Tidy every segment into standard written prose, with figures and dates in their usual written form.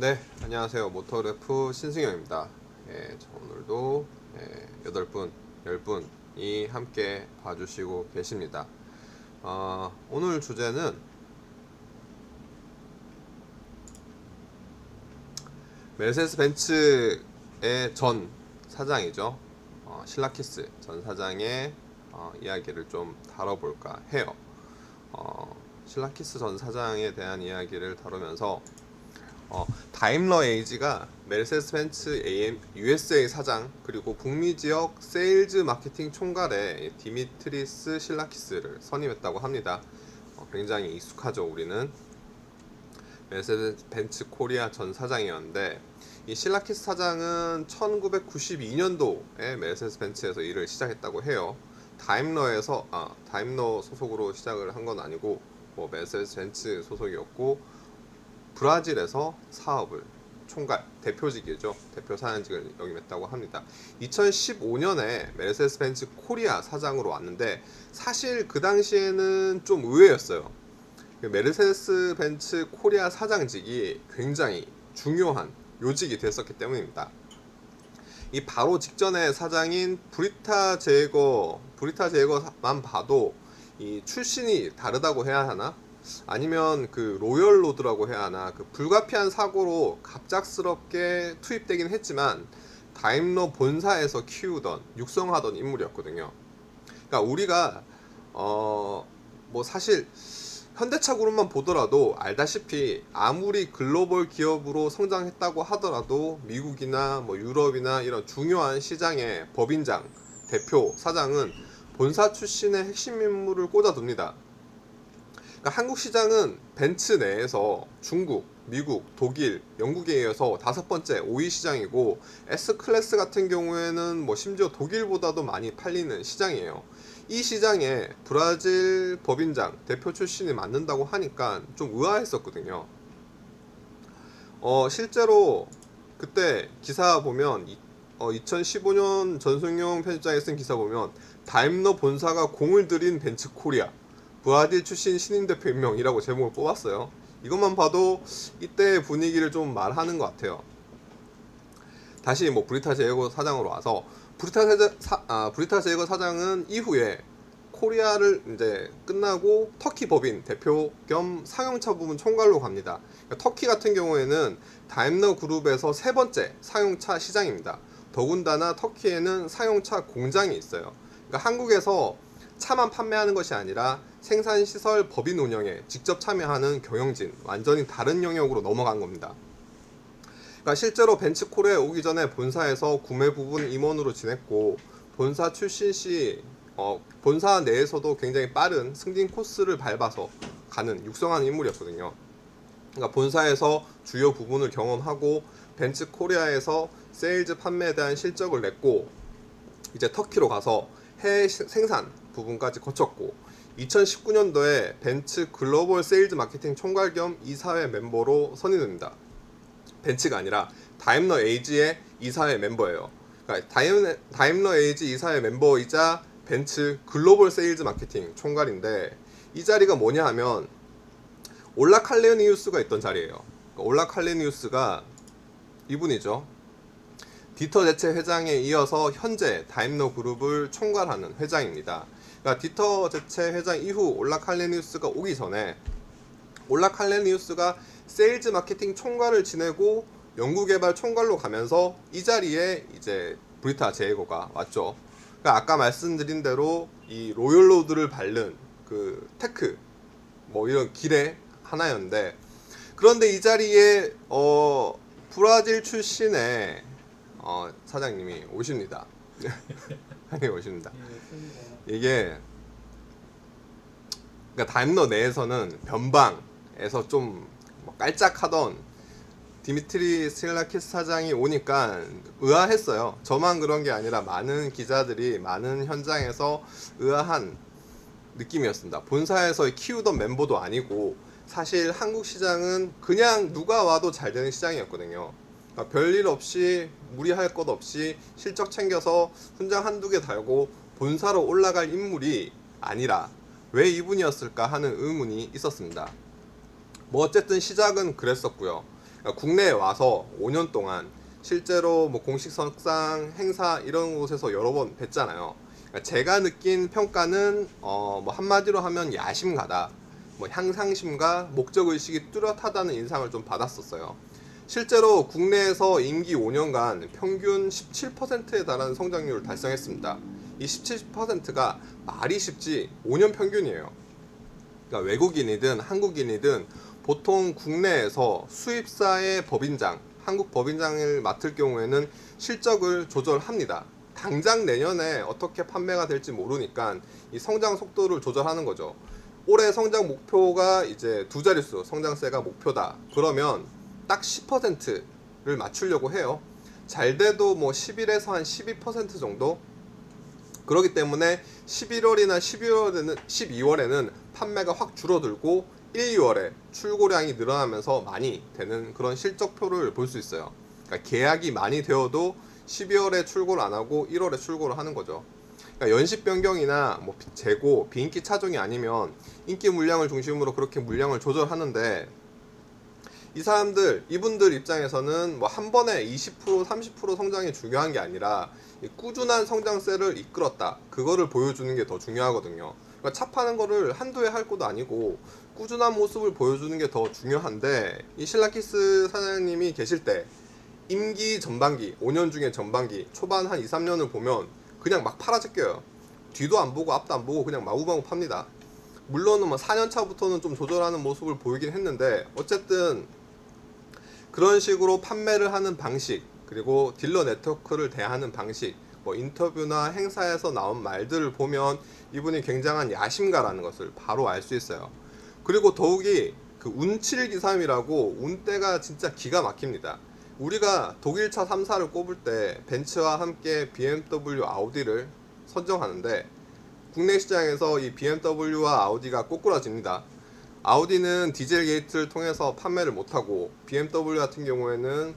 네, 안녕하세요. 모터래프 신승영입니다. 오늘도 8분, 10분이 함께 봐주시고 계십니다. 오늘 주제는 메르세데스 벤츠의 전 사장이죠. 실라키스 전 사장의 이야기를 좀 다뤄볼까 해요. 실라키스 전 사장에 대한 이야기를 다루면서 다임러 에이지가 메르세데스 벤츠 USA 사장 그리고 북미 지역 세일즈 마케팅 총괄에 디미트리스 실라키스를 선임했다고 합니다. 굉장히 익숙하죠. 우리는 메르세데스 벤츠 코리아 전 사장이었는데, 이 실라키스 사장은 1992년도에 메르세데스 벤츠에서 일을 시작했다고 해요. 다임러 소속으로 시작을 한 건 아니고 메르세데스 벤츠 소속이었고, 브라질에서 사업을 총괄 대표직이죠. 대표 사장직을 역임했다고 합니다. 2015년에 메르세데스 벤츠 코리아 사장으로 왔는데, 사실 그 당시에는 좀 의외였어요. 메르세데스 벤츠 코리아 사장직이 굉장히 중요한 요직이 됐었기 때문입니다. 이 바로 직전에 사장인 브리타 제거만 봐도 이 출신이 다르다고 해야 하나? 아니면 그 로열 로드라고 해야 하나? 그 불가피한 사고로 갑작스럽게 투입되긴 했지만 다임러 본사에서 키우던 육성하던 인물이었거든요. 그러니까 우리가 사실 현대차 그룹만 보더라도 알다시피 아무리 글로벌 기업으로 성장했다고 하더라도 미국이나 유럽이나 이런 중요한 시장의 법인장, 대표, 사장은 본사 출신의 핵심 인물을 꽂아둡니다. 그러니까 한국 시장은 벤츠 내에서 중국, 미국, 독일, 영국에 이어서 5번째 5위 시장이고, S클래스 같은 경우에는 심지어 독일보다도 많이 팔리는 시장이에요. 이 시장에 브라질 법인장 대표 출신이 맞는다고 하니까 좀 의아했었거든요. 실제로 그때 기사 보면 2015년 전승용 편집장이 쓴 기사 보면 다임러 본사가 공을 들인 벤츠 코리아 브라질 출신 신임 대표 임명이라고 제목을 뽑았어요. 이것만 봐도 이때 분위기를 좀 말하는 것 같아요. 다시 브리타 제거 사장으로 와서, 브리타 제거 사장은 이후에 코리아를 이제 끝나고 터키 법인 대표 겸 상용차 부분 총괄로 갑니다. 그러니까 터키 같은 경우에는 다임러 그룹에서 3번째 상용차 시장입니다. 더군다나 터키에는 상용차 공장이 있어요. 그러니까 한국에서 차만 판매하는 것이 아니라 생산시설 법인 운영에 직접 참여하는 경영진, 완전히 다른 영역으로 넘어간 겁니다. 그러니까 실제로 벤츠 코리아에 오기 전에 본사에서 구매 부분 임원으로 지냈고, 본사 출신 시 본사 내에서도 굉장히 빠른 승진 코스를 밟아서 가는 육성한 인물이었거든요. 그러니까 본사에서 주요 부분을 경험하고 벤츠 코리아에서 세일즈 판매에 대한 실적을 냈고, 이제 터키로 가서 해외 생산 부분까지 거쳤고, 2019년도에 벤츠 글로벌 세일즈 마케팅 총괄 겸 이사회 멤버로 선임됩니다. 벤츠가 아니라 다임러 에이지의 이사회 멤버예요. 그러니까 다임러 에이지 이사회 멤버이자 벤츠 글로벌 세일즈 마케팅 총괄인데, 이 자리가 뭐냐 하면 올라 칼레니우스가 있던 자리예요. 그러니까 올라 칼레니우스가 이분이죠. 디터 제체 회장에 이어서 현재 다임러 그룹을 총괄하는 회장입니다. 그러니까 디터 제체 회장 이후 올라 칼레니우스가 오기 전에 올라 칼레니우스가 세일즈 마케팅 총괄을 지내고 연구개발 총괄로 가면서 이 자리에 이제 브리타 제거가 왔죠. 그러니까 아까 말씀드린 대로 이 로열 로드를 밟는 그 테크 이런 길의 하나였는데, 그런데 이 자리에 브라질 출신의 사장님이 오십니다. 오십니다. 이게 그러니까 다임러 내에서는 변방에서 좀 깔짝하던 디미트리 실라키스 사장이 오니까 의아했어요. 저만 그런 게 아니라 많은 기자들이 많은 현장에서 의아한 느낌이었습니다. 본사에서 키우던 멤버도 아니고, 사실 한국 시장은 그냥 누가 와도 잘 되는 시장이었거든요. 그러니까 별일 없이 무리할 것 없이 실적 챙겨서 훈장 한두 개 달고 본사로 올라갈 인물이 아니라 왜 이분이었을까 하는 의문이 있었습니다. 어쨌든 시작은 그랬었고요. 그러니까 국내에 와서 5년 동안 실제로 뭐 공식 석상 행사 이런 곳에서 여러 번 뵀잖아요. 그러니까 제가 느낀 평가는 뭐 한마디로 하면 야심가다, 뭐 향상심과 목적의식이 뚜렷하다는 인상을 좀 받았었어요. 실제로 국내에서 임기 5년간 평균 17%에 달하는 성장률을 달성했습니다. 이 17%가 말이 쉽지 5년 평균이에요. 그러니까 외국인이든 한국인이든 보통 국내에서 수입사의 법인장, 한국 법인장을 맡을 경우에는 실적을 조절합니다. 당장 내년에 어떻게 판매가 될지 모르니까 이 성장 속도를 조절하는 거죠. 올해 성장 목표가 이제 두 자릿수 성장세가 목표다. 그러면 딱 10%를 맞추려고 해요. 잘 돼도 뭐 11에서 한 12% 정도? 그렇기 때문에 11월이나 12월에는 판매가 확 줄어들고 1, 2월에 출고량이 늘어나면서 많이 되는 그런 실적표를 볼 수 있어요. 그러니까 계약이 많이 되어도 12월에 출고를 안 하고 1월에 출고를 하는 거죠. 그러니까 연식 변경이나 뭐 재고, 비인기 차종이 아니면 인기 물량을 중심으로 그렇게 물량을 조절하는데, 이분들 입장에서는 뭐 한 번에 20%, 30% 성장이 중요한 게 아니라 꾸준한 성장세를 이끌었다. 그거를 보여주는 게 더 중요하거든요. 그러니까 차 파는 거를 한두 해 할 것도 아니고 꾸준한 모습을 보여주는 게 더 중요한데, 이 신라키스 사장님이 계실 때 임기 전반기, 5년 중에 전반기 초반 한 2, 3년을 보면 그냥 막 팔아제껴요. 뒤도 안 보고 앞도 안 보고 그냥 마구마구 팝니다. 물론은 뭐 4년 차부터는 좀 조절하는 모습을 보이긴 했는데, 어쨌든 그런 식으로 판매를 하는 방식, 그리고 딜러 네트워크를 대하는 방식, 뭐 인터뷰나 행사에서 나온 말들을 보면 이분이 굉장한 야심가라는 것을 바로 알 수 있어요. 그리고 더욱이 그 운칠기삼이라고 운대가 진짜 기가 막힙니다. 우리가 독일차 3사를 꼽을 때 벤츠와 함께 BMW, 아우디를 선정하는데, 국내 시장에서 이 BMW와 아우디가 꼬꾸라집니다. 아우디는 디젤 게이트를 통해서 판매를 못하고, BMW 같은 경우에는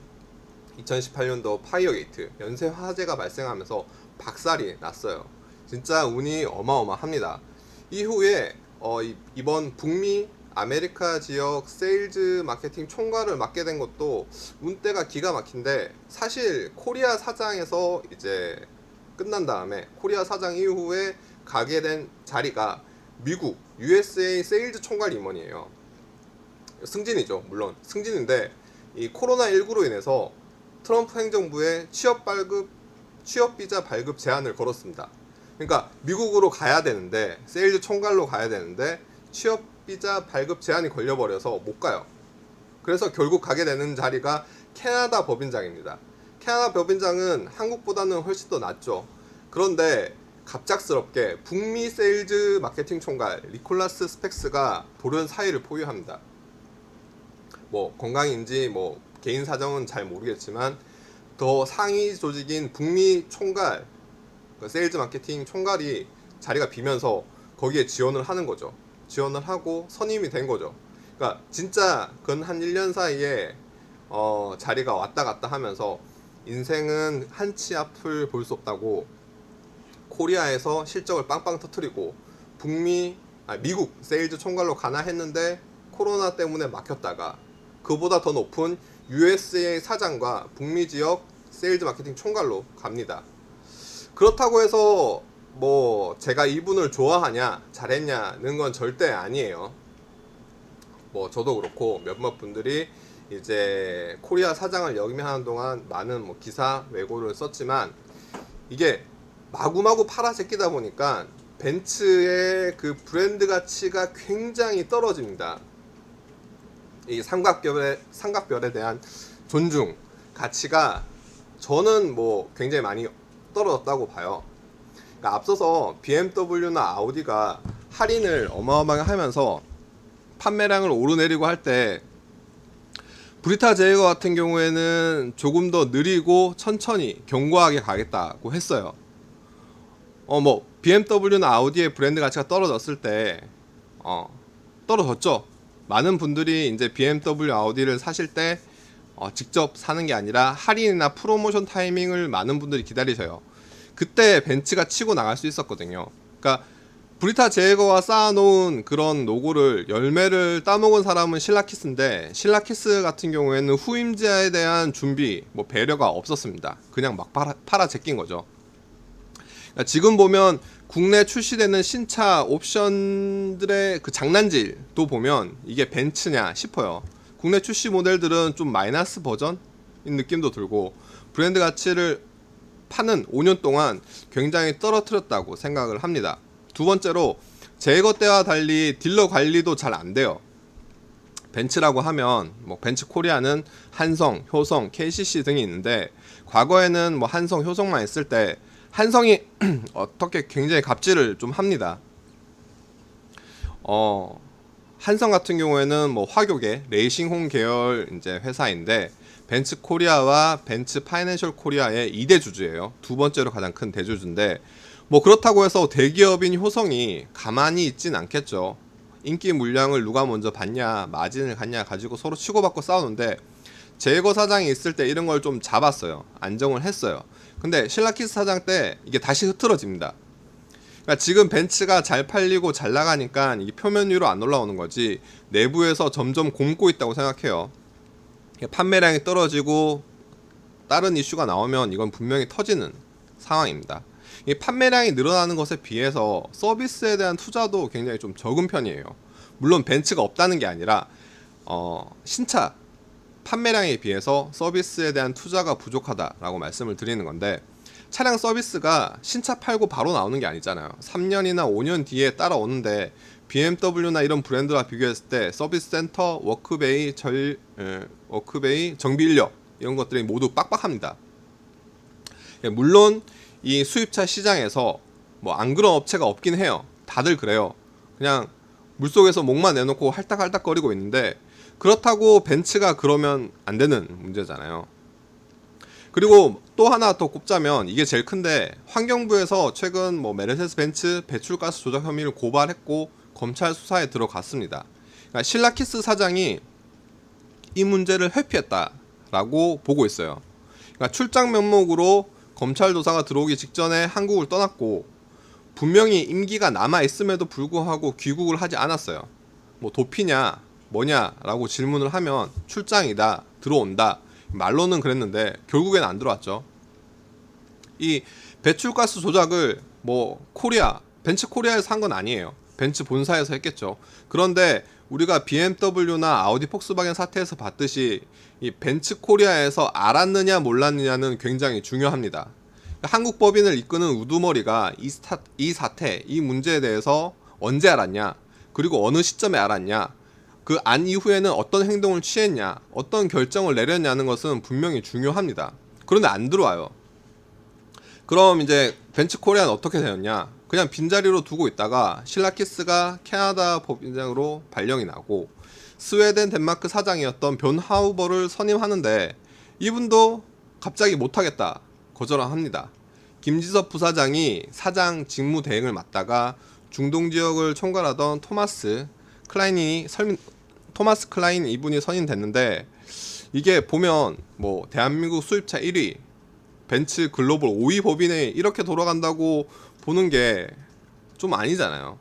2018년도 파이어 게이트 연쇄 화재가 발생하면서 박살이 났어요. 진짜 운이 어마어마합니다. 이후에 이번 북미 아메리카 지역 세일즈 마케팅 총괄을 맡게 된 것도 운대가 기가 막힌데, 사실 코리아 사장에서 이제 끝난 다음에 코리아 사장 이후에 가게 된 자리가 미국 USA 세일즈 총괄 임원이에요. 승진이죠. 물론 승진인데, 이 코로나19로 인해서 트럼프 행정부에 취업비자 발급 제한을 걸었습니다. 그러니까 미국으로 가야 되는데, 세일즈 총괄로 가야 되는데 취업비자 발급 제한이 걸려버려서 못 가요. 그래서 결국 가게 되는 자리가 캐나다 법인장입니다. 캐나다 법인장은 한국보다는 훨씬 더 낫죠. 그런데 갑작스럽게 북미 세일즈 마케팅 총괄 니콜라스 스펙스가 돌연 사의를 포기합니다. 뭐 건강인지 뭐 개인 사정은 잘 모르겠지만, 더 상위 조직인 북미 총괄, 그 세일즈 마케팅 총괄이 자리가 비면서 거기에 지원을 하는 거죠. 지원을 하고 선임이 된 거죠. 그러니까 진짜 근 한 1년 사이에 자리가 왔다 갔다 하면서 인생은 한치 앞을 볼 수 없다고 코리아에서 실적을 빵빵 터뜨리고 미국 세일즈 총괄로 가나 했는데 코로나 때문에 막혔다가 그보다 더 높은 USA 사장과 북미 지역 세일즈 마케팅 총괄로 갑니다. 그렇다고 해서 뭐 제가 이분을 좋아하냐 잘했냐는 건 절대 아니에요. 뭐 저도 그렇고 몇몇 분들이 이제 코리아 사장을 역임하는 동안 많은 뭐 기사 외고를 썼지만, 이게 마구마구 팔아제끼다 보니까 벤츠의 그 브랜드 가치가 굉장히 떨어집니다. 이 삼각별에 대한 존중 가치가 저는 뭐 굉장히 많이 떨어졌다고 봐요. 그러니까 앞서서 BMW나 아우디가 할인을 어마어마하게 하면서 판매량을 오르내리고 할 때, 브리타 제이거 같은 경우에는 조금 더 느리고 천천히 견고하게 가겠다고 했어요. 뭐 BMW나 아우디의 브랜드 가치가 떨어졌을 때 떨어졌죠. 많은 분들이 이제 BMW, 아우디를 사실 때 직접 사는 게 아니라 할인이나 프로모션 타이밍을 많은 분들이 기다리셔요. 그때 벤츠가 치고 나갈 수 있었거든요. 그러니까 브리타 제거가 쌓아놓은 그런 노고를 열매를 따먹은 사람은 실라키스인데, 실라키스 같은 경우에는 후임자에 대한 준비, 뭐 배려가 없었습니다. 그냥 막 팔아 제낀 거죠. 그러니까 지금 보면 국내 출시되는 신차 옵션들의 그 장난질도 보면 이게 벤츠냐 싶어요. 국내 출시 모델들은 좀 마이너스 버전인 느낌도 들고, 브랜드 가치를 파는 5년 동안 굉장히 떨어뜨렸다고 생각을 합니다. 두 번째로, 제거 때와 달리 딜러 관리도 잘 안 돼요. 벤츠라고 하면 뭐 벤츠 코리아는 한성, 효성, KCC 등이 있는데, 과거에는 뭐 한성, 효성만 있을 때 한성이 어떻게 굉장히 갑질을 좀 합니다. 한성 같은 경우에는 뭐 화교계, 레이싱홈 계열 이제 회사인데, 벤츠 코리아와 벤츠 파이낸셜 코리아의 2대 주주예요. 두 번째로 가장 큰 대주주인데, 뭐 그렇다고 해서 대기업인 효성이 가만히 있진 않겠죠. 인기 물량을 누가 먼저 받냐, 마진을 갖냐 가지고 서로 치고받고 싸우는데, 제거 사장이 있을 때 이런 걸 좀 잡았어요. 안정을 했어요. 근데 실라키스 사장 때 이게 다시 흐트러집니다. 그러니까 지금 벤츠가 잘 팔리고 잘 나가니까 이게 표면 위로 안 올라오는 거지, 내부에서 점점 곪고 있다고 생각해요. 판매량이 떨어지고 다른 이슈가 나오면 이건 분명히 터지는 상황입니다. 이 판매량이 늘어나는 것에 비해서 서비스에 대한 투자도 굉장히 좀 적은 편이에요. 물론 벤츠가 없다는 게 아니라 신차 판매량에 비해서 서비스에 대한 투자가 부족하다라고 말씀을 드리는 건데, 차량 서비스가 신차 팔고 바로 나오는 게 아니잖아요. 3년이나 5년 뒤에 따라오는데, BMW나 이런 브랜드와 비교했을 때 서비스 센터, 워크베이, 정비 인력 이런 것들이 모두 빡빡합니다. 물론 이 수입차 시장에서 뭐 안 그런 업체가 없긴 해요. 다들 그래요. 그냥 물속에서 목만 내놓고 할딱할딱거리고 있는데, 그렇다고 벤츠가 그러면 안 되는 문제잖아요. 그리고 또 하나 더 꼽자면 이게 제일 큰데, 환경부에서 최근 뭐 메르세데스 벤츠 배출가스 조작 혐의를 고발했고 검찰 수사에 들어갔습니다. 그러니까 실라키스 사장이 이 문제를 회피했다라고 보고 있어요. 그러니까 출장 면목으로 검찰 조사가 들어오기 직전에 한국을 떠났고, 분명히 임기가 남아 있음에도 불구하고 귀국을 하지 않았어요. 뭐 도피냐 뭐냐라고 질문을 하면 출장이다, 들어온다, 말로는 그랬는데 결국엔 안 들어왔죠. 이 배출가스 조작을 뭐 벤츠 코리아에서 한 건 아니에요. 벤츠 본사에서 했겠죠. 그런데 우리가 BMW나 아우디 폭스바겐 사태에서 봤듯이 이 벤츠 코리아에서 알았느냐 몰랐느냐는 굉장히 중요합니다. 한국 법인을 이끄는 우두머리가 이 사태, 이 문제에 대해서 언제 알았냐, 그리고 어느 시점에 알았냐, 그 안 이후에는 어떤 행동을 취했냐, 어떤 결정을 내렸냐는 것은 분명히 중요합니다. 그런데 안 들어와요. 그럼 이제 벤츠 코리아는 어떻게 되었냐? 그냥 빈자리로 두고 있다가 실라키스가 캐나다 법인장으로 발령이 나고, 스웨덴 덴마크 사장이었던 변 하우버를 선임하는데, 이분도 갑자기 못하겠다 거절을 합니다. 김지섭 부사장이 사장 직무 대행을 맡다가 중동 지역을 총괄하던 토마스 클라인 이분이 선임됐는데, 이게 보면 뭐 대한민국 수입차 1위, 벤츠 글로벌 5위 법인에 이렇게 돌아간다고 보는 게 좀 아니잖아요.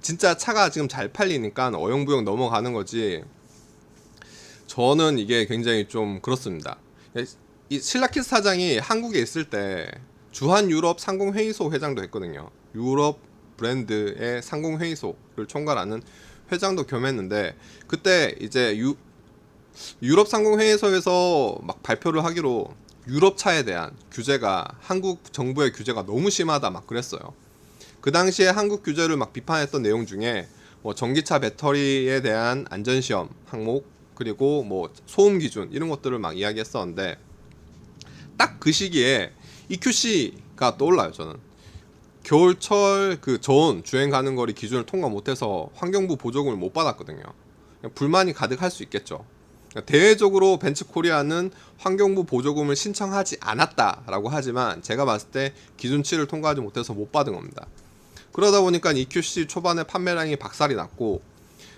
진짜 차가 지금 잘 팔리니까 어영부영 넘어가는 거지, 저는 이게 굉장히 좀 그렇습니다. 이 실라키스 사장이 한국에 있을 때 주한 유럽 상공회의소 회장도 했거든요. 유럽 브랜드의 상공회의소를 총괄하는 회장도 겸했는데, 그때 이제 유럽 상공회의소에서 막 발표를 하기로 유럽 차에 대한 규제가, 한국 정부의 규제가 너무 심하다 막 그랬어요. 그 당시에 한국 규제를 막 비판했던 내용 중에 뭐 전기차 배터리에 대한 안전시험 항목, 그리고 뭐 소음 기준 이런 것들을 막 이야기했었는데, 딱 그 시기에 EQC가 떠올라요. 저는 겨울철 그 저온 주행 가는 거리 기준을 통과 못해서 환경부 보조금을 못 받았거든요. 불만이 가득할 수 있겠죠. 대외적으로 벤츠 코리아는 환경부 보조금을 신청하지 않았다라고 하지만, 제가 봤을 때 기준치를 통과하지 못해서 못 받은 겁니다. 그러다 보니까 EQC 초반에 판매량이 박살이 났고,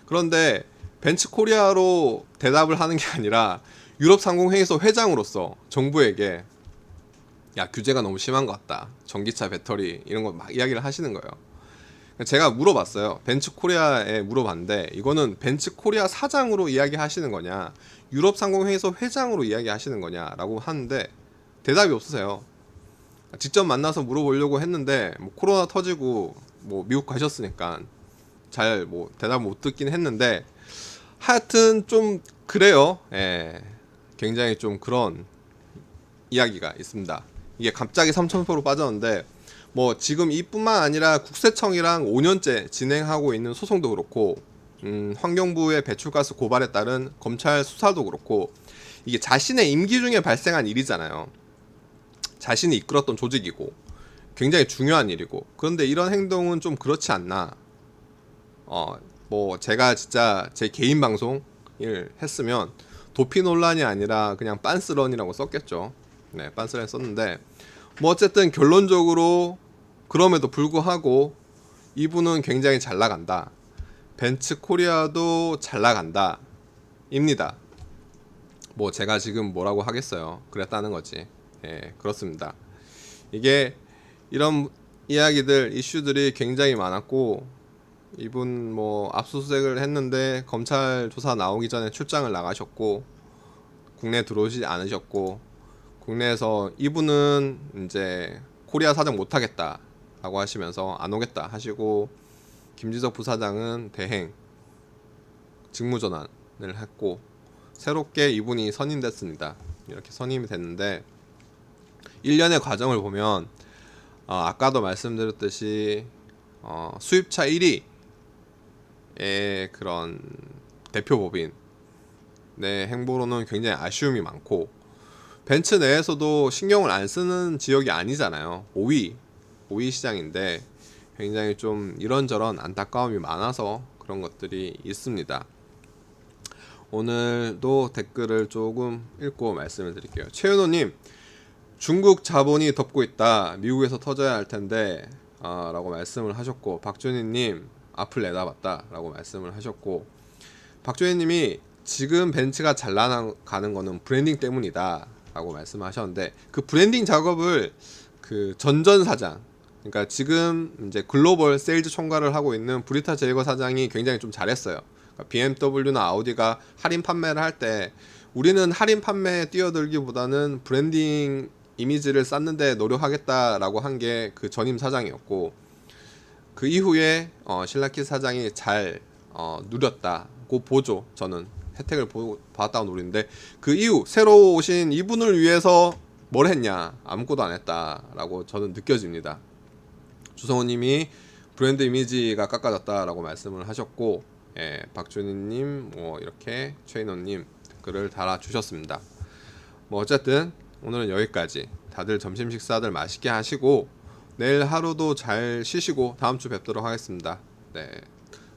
그런데 벤츠 코리아로 대답을 하는 게 아니라 유럽 상공회의소 회장으로서 정부에게, 야 규제가 너무 심한 것 같다, 전기차 배터리 이런 거 막 이야기를 하시는 거예요. 제가 물어봤어요. 벤츠코리아에 물어봤는데 이거는 벤츠코리아 사장으로 이야기하시는 거냐, 유럽상공회의소 회장으로 이야기하시는 거냐라고 하는데 대답이 없으세요. 직접 만나서 물어보려고 했는데 뭐 코로나 터지고 뭐 미국 가셨으니까 잘 뭐 대답 못 듣긴 했는데, 하여튼 좀 그래요. 예. 굉장히 좀 그런 이야기가 있습니다. 이게 갑자기 3,000%로 빠졌는데, 뭐 지금 이뿐만 아니라 국세청이랑 5년째 진행하고 있는 소송도 그렇고, 환경부의 배출가스 고발에 따른 검찰 수사도 그렇고, 이게 자신의 임기 중에 발생한 일이잖아요. 자신이 이끌었던 조직이고 굉장히 중요한 일이고, 그런데 이런 행동은 좀 그렇지 않나. 뭐 제가 진짜 제 개인 방송을 했으면 도피 논란이 아니라 그냥 빤스런이라고 썼겠죠. 네, 빤스런 썼는데, 뭐 어쨌든 결론적으로 그럼에도 불구하고 이분은 굉장히 잘 나간다. 벤츠 코리아도 잘 나간다. 입니다. 뭐 제가 지금 뭐라고 하겠어요. 그랬다는 거지. 예, 그렇습니다. 이게 이런 이야기들, 이슈들이 굉장히 많았고, 이분 뭐 압수수색을 했는데 검찰 조사 나오기 전에 출장을 나가셨고 국내 들어오지 않으셨고, 국내에서 이분은 이제 코리아 사장 못하겠다 라고 하시면서 안 오겠다 하시고, 김지석 부사장은 대행 직무전환을 했고 새롭게 이분이 선임됐습니다. 이렇게 선임이 됐는데 1년의 과정을 보면 아까도 말씀드렸듯이 수입차 1위의 그런 대표법인 내 행보로는 굉장히 아쉬움이 많고, 벤츠 내에서도 신경을 안 쓰는 지역이 아니잖아요. 5위 시장인데 굉장히 좀 이런저런 안타까움이 많아서 그런 것들이 있습니다. 오늘도 댓글을 조금 읽고 말씀을 드릴게요. 최은호님, 중국 자본이 덮고 있다. 미국에서 터져야 할 텐데 라고 말씀을 하셨고, 박준희님, 앞을 내다봤다 라고 말씀을 하셨고, 박준희님이 지금 벤츠가 잘 나가는 거는 브랜딩 때문이다 라고 말씀하셨는데, 그 브랜딩 작업을 그 전전 사장, 그러니까 지금 이제 글로벌 세일즈 총괄을 하고 있는 브리타 제이거 사장이 굉장히 좀 잘했어요. 그러니까 BMW나 아우디가 할인 판매를 할 때 우리는 할인 판매에 뛰어들기보다는 브랜딩 이미지를 쌓는데 노력하겠다라고 한 게 그 전임 사장이었고, 그 이후에 신라키 사장이 잘 누렸다고 보죠. 저는 혜택을 받았다고 노리는데, 그 이후 새로 오신 이분을 위해서 뭘 했냐? 아무것도 안 했다라고 저는 느껴집니다. 주성호님이 브랜드 이미지가 깎아졌다라고 말씀을 하셨고, 예, 박준희님, 뭐 이렇게 최인호님 댓글을 달아주셨습니다. 뭐 어쨌든 오늘은 여기까지. 다들 점심 식사들 맛있게 하시고 내일 하루도 잘 쉬시고 다음 주 뵙도록 하겠습니다. 네,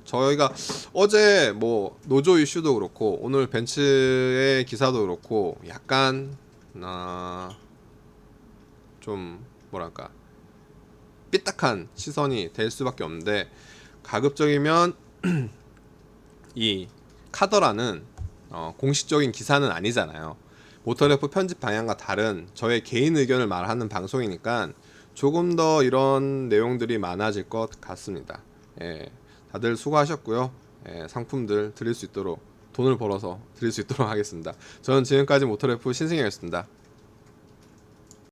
저희가 어제 뭐 노조 이슈도 그렇고 오늘 벤츠의 기사도 그렇고 약간 좀 뭐랄까 삐딱한 시선이 될 수밖에 없는데, 가급적이면 이 카더라는 공식적인 기사는 아니잖아요. 모터래프 편집 방향과 다른 저의 개인 의견을 말하는 방송이니까 조금 더 이런 내용들이 많아질 것 같습니다. 예, 다들 수고하셨고요. 예, 상품들 드릴 수 있도록, 돈을 벌어서 드릴 수 있도록 하겠습니다. 저는 지금까지 모터래프 신승현이었습니다.